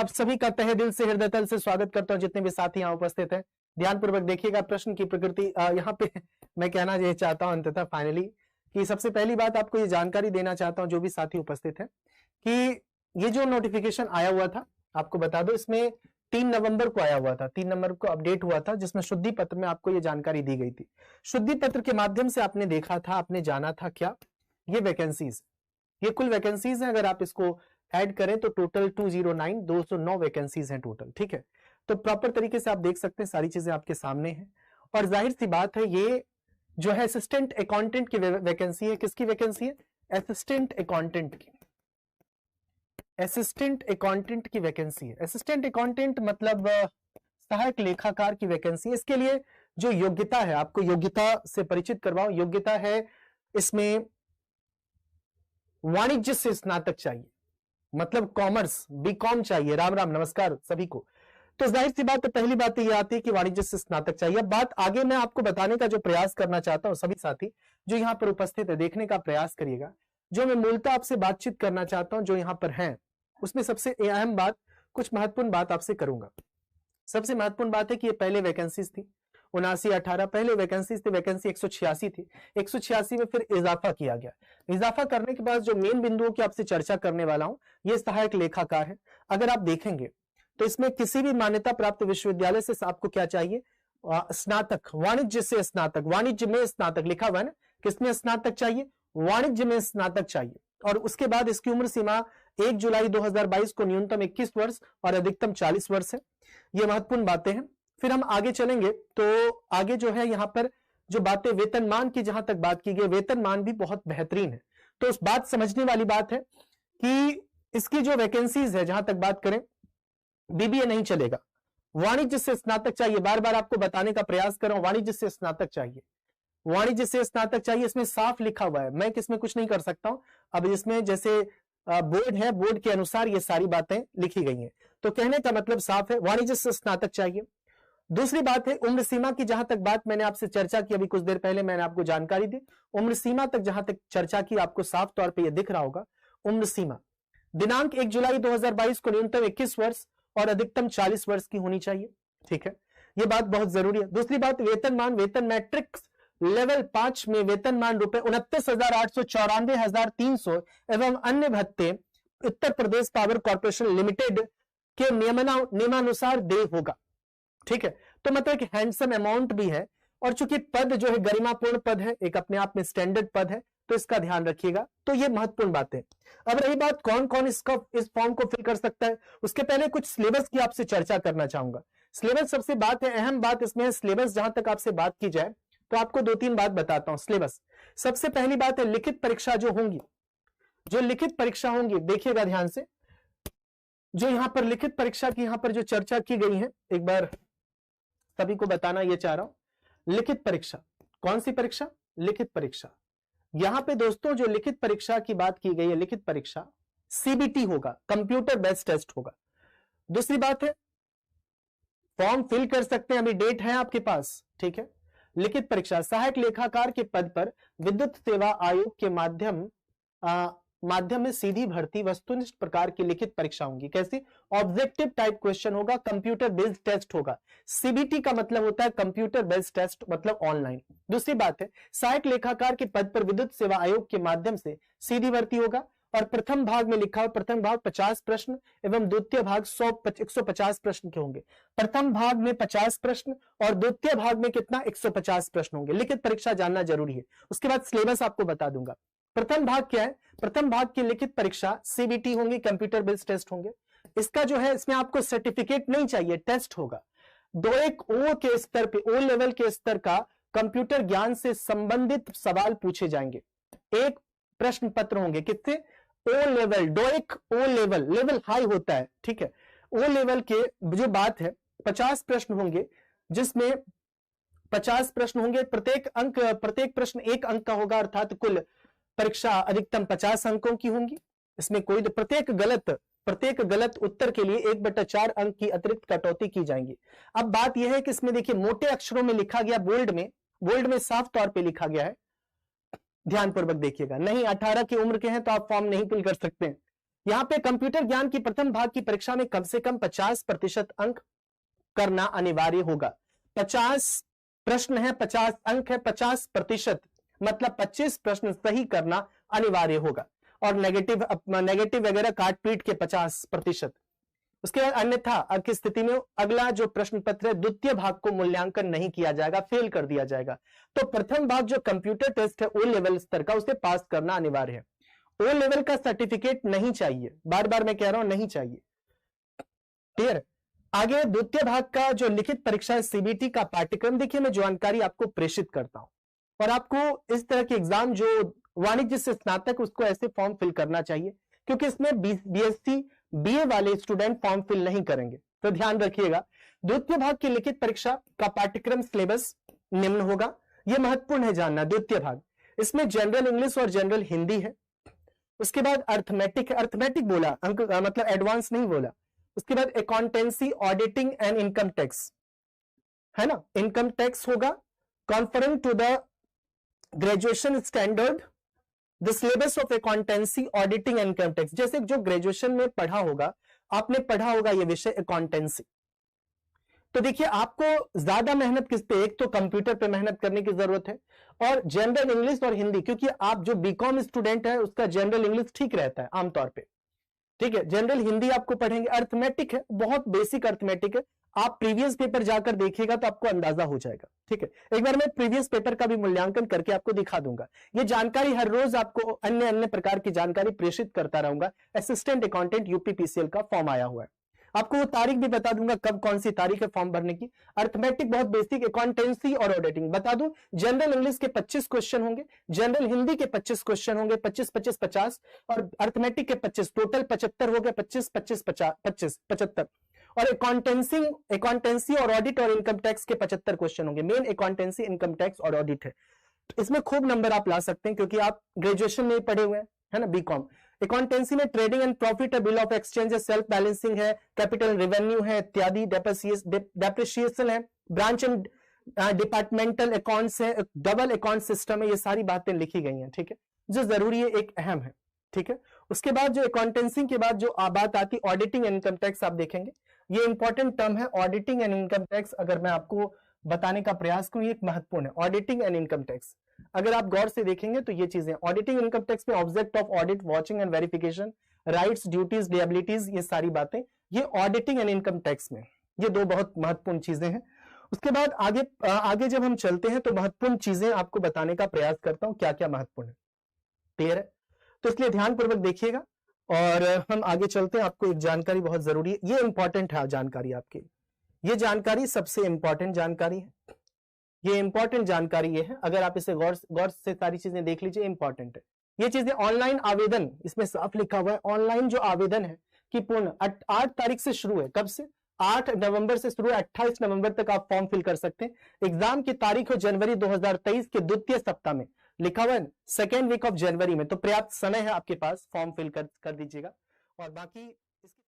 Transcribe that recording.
आप सभी का तहे दिल से हृदय तल से स्वागत करता हूं, जितने भी साथी यहाँ उपस्थित हैं। ध्यानपूर्वक देखिएगा प्रश्न की प्रकृति। यहाँ पे मैं कहना ये चाहता हूं अंततः फाइनली कि सबसे पहली बात आपको ये जानकारी देना चाहता हूं, जो भी साथी उपस्थित हैं, कि ये जो नोटिफिकेशन आया हुआ था, आपको बता दो, इसमें 3 नवंबर को आया हुआ था, 3 नवंबर को अपडेट हुआ था, जिसमें शुद्धि पत्र में आपको ये जानकारी दी गई थी। शुद्धि पत्र के माध्यम से आपने देखा था, आपने जाना था क्या, ये वैकेंसीज, ये कुल वैकेंसीज हैं। अगर आप इसको ऐड करें तो टोटल 209 वैकेंसीज हैं टोटल। ठीक है, तो प्रॉपर तरीके से आप देख सकते हैं, सारी चीजें आपके सामने हैं। और जाहिर सी बात है, ये जो है असिस्टेंट अकाउंटेंट की वैकेंसी है। किसकी वैकेंसी है? असिस्टेंट अकाउंटेंट की, असिस्टेंट अकाउंटेंट की वैकेंसी है। असिस्टेंट अकाउंटेंट मतलब सहायक लेखाकार की वैकेंसी है। इसके लिए जो योग्यता है, आपको योग्यता से परिचित करवाऊं। योग्यता है इसमें वाणिज्य से स्नातक चाहिए, मतलब कॉमर्स, बीकॉम चाहिए। राम राम, नमस्कार सभी को। तो जाहिर सी बात है, पहली बात ये आती है कि वाणिज्य से स्नातक चाहिए। अब बात आगे मैं आपको बताने का जो प्रयास करना चाहता हूं, सभी साथी जो यहां पर उपस्थित है, देखने का प्रयास करिएगा। जो मैं मूलतः आपसे बातचीत करना चाहता हूं, जो यहां पर है, उसमें सबसे अहम बात, कुछ महत्वपूर्ण बात आपसे करूंगा। सबसे महत्वपूर्ण बात है कि ये पहले वैकेंसीज थी 79-18, पहले वैकेंसीज थी, वैकेंसी 186 थी। 186 में फिर इजाफा किया गया। इजाफा करने के बाद जो मेन बिंदुओं की आपसे चर्चा करने वाला हूं, ये सहायक लेखाकार है। अगर आप देखेंगे तो इसमें किसी भी मान्यता प्राप्त विश्वविद्यालय से आपको क्या चाहिए? स्नातक, वाणिज्य से स्नातक, वाणिज्य में स्नातक लिखा हुआ है ना, किसमें स्नातक चाहिए? वाणिज्य में स्नातक चाहिए। और उसके बाद इसकी उम्र सीमा 1 जुलाई 2022 को न्यूनतम 21 वर्ष और अधिकतम 40 वर्ष है। ये महत्वपूर्ण बातें हैं। फिर हम आगे चलेंगे तो आगे जो है यहां पर जो बातें वेतनमान की जहां तक बात की गई, वेतनमान भी बहुत बेहतरीन है। तो उस बात समझने वाली बात है कि इसकी जो वैकेंसीज है, जहां तक बात करें, बीबीए नहीं चलेगा, वाणिज्य से स्नातक चाहिए। बार बार आपको बताने का प्रयास कर रहा हूं, वाणिज्य से स्नातक चाहिए, वाणिज्य से स्नातक चाहिए। इसमें साफ लिखा हुआ है, मैं किसमें कुछ नहीं कर सकता हूं। अब इसमें जैसे बोर्ड है, बोर्ड के अनुसार ये सारी बातें लिखी गई हैं। तो कहने का मतलब साफ है, वाणिज्य से स्नातक चाहिए। दूसरी बात है उम्र सीमा की, जहां तक बात मैंने आपसे चर्चा की, अभी कुछ देर पहले मैंने आपको जानकारी दी। उम्र सीमा तक जहां तक चर्चा की, आपको साफ तौर पे यह दिख रहा होगा। उम्र सीमा दिनांक 1 जुलाई 2022 को न्यूनतम 21 वर्ष और अधिकतम 40 वर्ष की होनी चाहिए। ठीक है, यह बात बहुत जरूरी है। दूसरी बात, वेतनमान, वेतन मैट्रिक्स लेवल 5 में वेतनमान रुपए 29,894,300 एवं अन्य भत्ते Uttar Pradesh power corporation limited के नियमानुसार देय होगा। ठीक है, तो मतलब कि हैंडसम अमाउंट भी है। और चूंकि पद जो है गरिमापूर्ण पद है, एक अपने आप में स्टैंडर्ड पद है, तो इसका ध्यान रखिएगा। तो ये महत्वपूर्ण बात है। अब रही बात कौन कौन इस फॉर्म को फिल कर सकता है, उसके पहले कुछ सिलेबस की आपसे चर्चा करना चाहूंगा। सिलेबस सबसे बात है, अहम बात इसमें है सिलेबस। जहां तक आपसे बात की जाए तो आपको 2-3 बात बताता हूं। सिलेबस, सबसे पहली बात है लिखित परीक्षा जो होंगी, जो लिखित परीक्षा होंगी, देखिएगा ध्यान से। जो यहां पर लिखित परीक्षा की यहां पर जो चर्चा की गई है, एक बार सभी को बताना यह चाह रहा हूं। लिखित परीक्षा, कौन सी परीक्षा? लिखित परीक्षा। यहां पे दोस्तों जो लिखित परीक्षा की बात की गई है, लिखित परीक्षा सीबीटी होगा, कंप्यूटर बेस्ड टेस्ट होगा। दूसरी बात है फॉर्म फिल कर सकते हैं, अभी डेट है आपके पास। ठीक है, लिखित परीक्षा सहायक लेखाकार के पद पर विद्युत सेवा आयोग के माध्यम में सीधी भर्ती, वस्तुनिष्ठ प्रकार की लिखित परीक्षा होंगी। कैसी? ऑब्जेक्टिव टाइप क्वेश्चन होगा, कंप्यूटर बेस्ड टेस्ट होगा। सीबीटी का मतलब होता है कंप्यूटर बेस्ड टेस्ट, मतलब ऑनलाइन। दूसरी बात है सहायक लेखाकार के पद पर विद्युत सेवा आयोग के माध्यम से सीधी भर्ती होगा। और प्रथम भाग में लिखा हो, प्रथम भाग 50 प्रश्न एवं द्वितीय भाग 150 प्रश्न के होंगे। प्रथम भाग में 50 प्रश्न और द्वितीय भाग में कितना? 150 प्रश्न होंगे। लिखित परीक्षा जानना जरूरी है। उसके बाद सिलेबस आपको बता दूंगा। प्रथम भाग क्या है? प्रथम भाग की लिखित परीक्षा सीबीटी होंगी, कंप्यूटर बेस्ड टेस्ट होंगे। इसका जो है, इसमें आपको सर्टिफिकेट नहीं चाहिए, टेस्ट होगा। 2-1 ओ के स्तर पे, ओ लेवल के स्तर का कंप्यूटर ज्ञान से संबंधित सवाल पूछे जाएंगे। एक प्रश्न पत्र होंगे, कितने? O level, 2-1 O level, level high होता है। ठीक है, ओ लेवल के जो बात है 50 प्रश्न होंगे, जिसमें 50 प्रश्न होंगे। प्रत्येक प्रश्न 1 अंक का होगा, अर्थात कुल परीक्षा अधिकतम 50 अंकों की होंगी। इसमें कोई प्रत्येक गलत उत्तर के लिए 1/4 अंक की अतिरिक्त कटौती की जाएंगी। अब बात यह है कि इसमें देखिए मोटे अक्षरों में लिखा गया, बोल्ड में साफ तौर पे लिखा गया है, ध्यानपूर्वक देखिएगा। नहीं 18 की उम्र के हैं तो आप फॉर्म नहीं फिल कर सकते हैं। यहां पे कंप्यूटर ज्ञान की प्रथम भाग की परीक्षा में कम से कम 50% अंक करना अनिवार्य होगा। 50 प्रश्न है, 50 अंक है, 50% मतलब 25 प्रश्न सही करना अनिवार्य होगा, और नेगेटिव वगैरह काट पीट के 50%। उसके बाद अन्यथा अब की स्थिति में अगला जो प्रश्न पत्र है द्वितीय भाग को मूल्यांकन नहीं किया जाएगा, फेल कर दिया जाएगा। तो प्रथम भाग जो कंप्यूटर टेस्ट है ओ लेवल स्तर का, उसे पास करना अनिवार्य है। ओ लेवल का सर्टिफिकेट नहीं चाहिए, बार बार मैं कह रहा हूं नहीं चाहिए, क्लियर। आगे द्वितीय भाग का जो लिखित परीक्षा है सीबीटी का पाठ्यक्रम, देखिए मैं जानकारी आपको प्रेषित करता हूं, और आपको इस तरह के एग्जाम जो वाणिज्य से स्नातक, उसको ऐसे फॉर्म फिल करना चाहिए, क्योंकि इसमें बीएससी बीए वाले स्टूडेंट फॉर्म फिल नहीं करेंगे। तो ध्यान रखिएगा, द्वितीय भाग की लिखित परीक्षा का पाठ्यक्रम सिलेबस निम्न होगा, यह महत्वपूर्ण है जानना। द्वितीय भाग, इसमें जनरल इंग्लिश और जनरल हिंदी है। उसके बाद अर्थमेटिक, अर्थमेटिक बोला अंक मतलब एडवांस नहीं बोला। उसके बाद accountancy, auditing and income tax, है ना, इनकम टैक्स होगा। Conformant to the graduation standard the syllabus of accountancy, auditing and income tax, जैसे जो ग्रेजुएशन में पढ़ा होगा, आपने पढ़ा होगा ये विषय अकाउंटेंसी। तो देखिए आपको ज्यादा मेहनत किस पे, एक तो कंप्यूटर पे मेहनत करने की जरूरत है, और जनरल इंग्लिश और हिंदी, क्योंकि आप जो बीकॉम स्टूडेंट है उसका जनरल इंग्लिश ठीक रहता है आमतौर पे, ठीक है। जनरल हिंदी आपको पढ़ेंगे। अर्थमेटिक है, बहुत बेसिक अर्थमेटिक है, आप प्रीवियस पेपर जाकर देखिएगा तो आपको अंदाजा हो जाएगा, ठीक है। एक बार मैं प्रीवियस पेपर का भी मूल्यांकन करके आपको दिखा दूंगा। ये जानकारी हर रोज आपको अन्य अन्य प्रकार की जानकारी प्रेषित करता रहूंगा। असिस्टेंट अकाउंटेंट यूपीपीसीएल का फॉर्म आया हुआ है, आपको वो तारीख भी बता दूंगा कब कौन सी तारीख है फॉर्म भरने की। अर्थमेटिक बहुत बेसिक, अकाउंटेंसी और ऑडिटिंग बता दूं, जनरल इंग्लिश के 25 क्वेश्चन होंगे, जनरल हिंदी के 25 क्वेश्चन होंगे, 25 25 50, और अर्थमेटिक के 25, टोटल 75 हो गए, 25 25 50 25 75, और अकाउंटेंसी और ऑडिट और इनकम टैक्स के 75 क्वेश्चन होंगे। मेन अकाउंटेंसी, इनकम टैक्स और ऑडिट है, तो इसमें खूब नंबर आप ला सकते हैं, क्योंकि आप ग्रेजुएशन में ही पढ़े हुए हैं, है ना, बीकॉम। अकाउंटेंसी में ट्रेडिंग एंड प्रॉफिट है, बिल ऑफ एक्सचेंज है, सेल्फ बैलेंसिंग है, कैपिटल रेवेन्यू है इत्यादि, डेप्रिसिएशन है, ब्रांच एंड डिपार्टमेंटल अकाउंट्स है, डबल अकाउंट सिस्टम है, ये सारी बातें लिखी गई हैं, ठीक है, जो जरूरी है, एक अहम है, ठीक है। उसके बाद जो अकाउंटेंसी के बाद जो बात आती है ऑडिटिंग एंड इनकम टैक्स, आप देखेंगे ये इंपॉर्टेंट टर्म है, ऑडिटिंग एंड इनकम टैक्स। अगर मैं आपको बताने का प्रयास करूं, ये एक महत्वपूर्ण है, ऑडिटिंग एंड इनकम टैक्स। अगर आप गौर से देखेंगे तो ये चीजें ऑडिटिंग इनकम टैक्स में object of audit, vouching and verification, rights, duties, liabilities, ये सारी बातें ये ऑडिटिंग एंड इनकम टैक्स में, ये दो बहुत महत्वपूर्ण चीजें हैं। उसके बाद आगे जब हम चलते हैं तो महत्वपूर्ण चीजें आपको बताने का प्रयास करता हूं, क्या क्या महत्वपूर्ण है, क्लियर है। तो इसलिए ध्यानपूर्वक देखिएगा और हम आगे चलते हैं। आपको एक जानकारी बहुत जरूरी है, ये इंपॉर्टेंट है जानकारी आपके, ये जानकारी सबसे इंपॉर्टेंट जानकारी है, ये इंपॉर्टेंट जानकारी ये है, अगर आप इसे गौर से सारी चीजें देख लीजिए, इंपॉर्टेंट है ये चीजें। ऑनलाइन आवेदन, इसमें साफ लिखा हुआ है ऑनलाइन जो आवेदन है कि पूर्ण 8 तारीख से शुरू है, कब से, 8 नवंबर से शुरू है, 28 नवंबर तक आप फॉर्म फिल कर सकते हैं। एग्जाम की तारीख हो जनवरी 2023 के द्वितीय सप्ताह में, लिखा हुआ है सेकेंड वीक ऑफ जनवरी में, तो पर्याप्त समय है आपके पास, फॉर्म फिल कर दीजिएगा। और बाकी